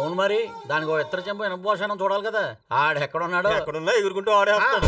అవును మరి దానికి ఇతర చెంపు ఎనభోషణం చూడాలి కదా. ఆడెక్కడున్నాడు? ఎక్కడున్నా ఎగురుకుంటూ ఆడేస్తాడు.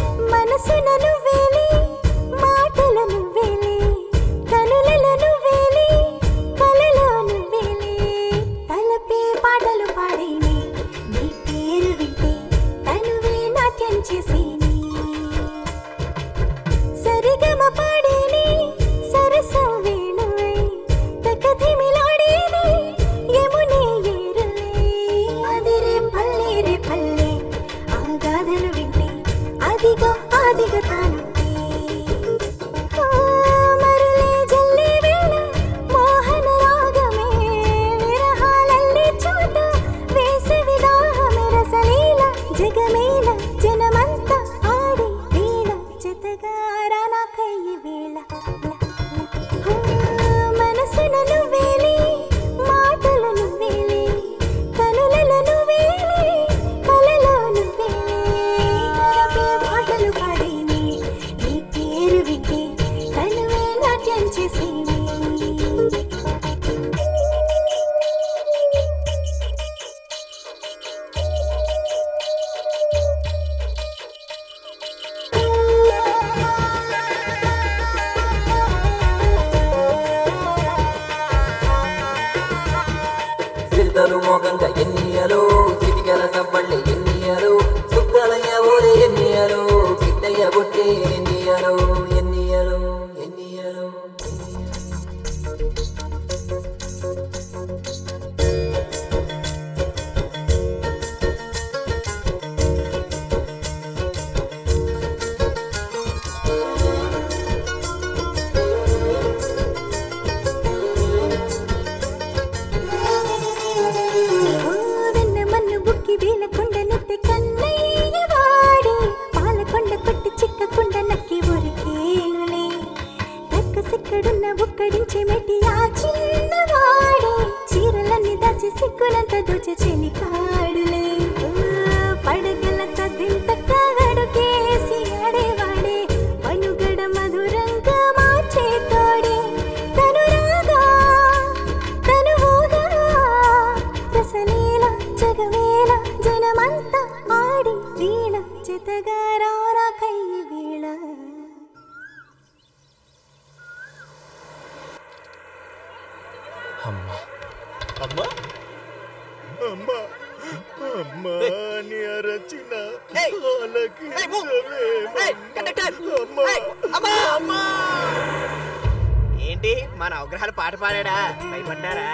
ఏంటి మన అవగ్రహాలు పాట పాడా? భయపడ్డారా?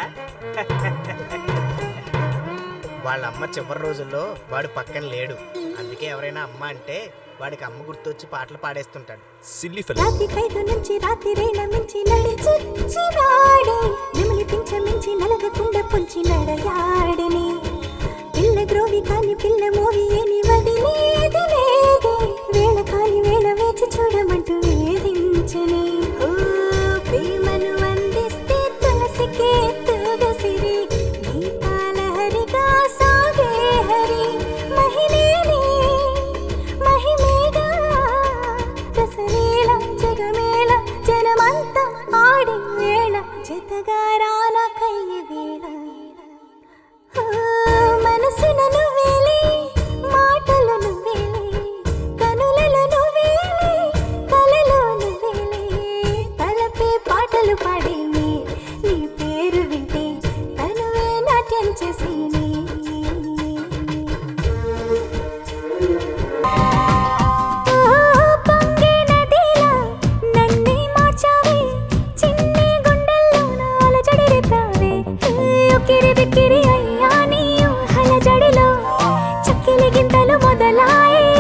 వాళ్ళ అమ్మ చివరి రోజుల్లో వాడు పక్కన లేడు. అందుకే ఎవరైనా అమ్మ అంటే వాడికి అమ్మ గుర్తొచ్చి పాటలు పాడేస్తుంటాడు. Silly fellow. పిల్ల గ్రోవి కాని పిల్ల మోవి ఏని వదిలేది లేదే, వేళ కాని వేళ వేచి చూడమంటూ వేధించని. ప్రేమను అందిస్తే తులసికే తులసిరి, గీతాల హరిగా సాగే హరి. మహిళని మహిమేగా రసలీల జగమేళ, జనమంతా ఆడి వేళ జతగా రానా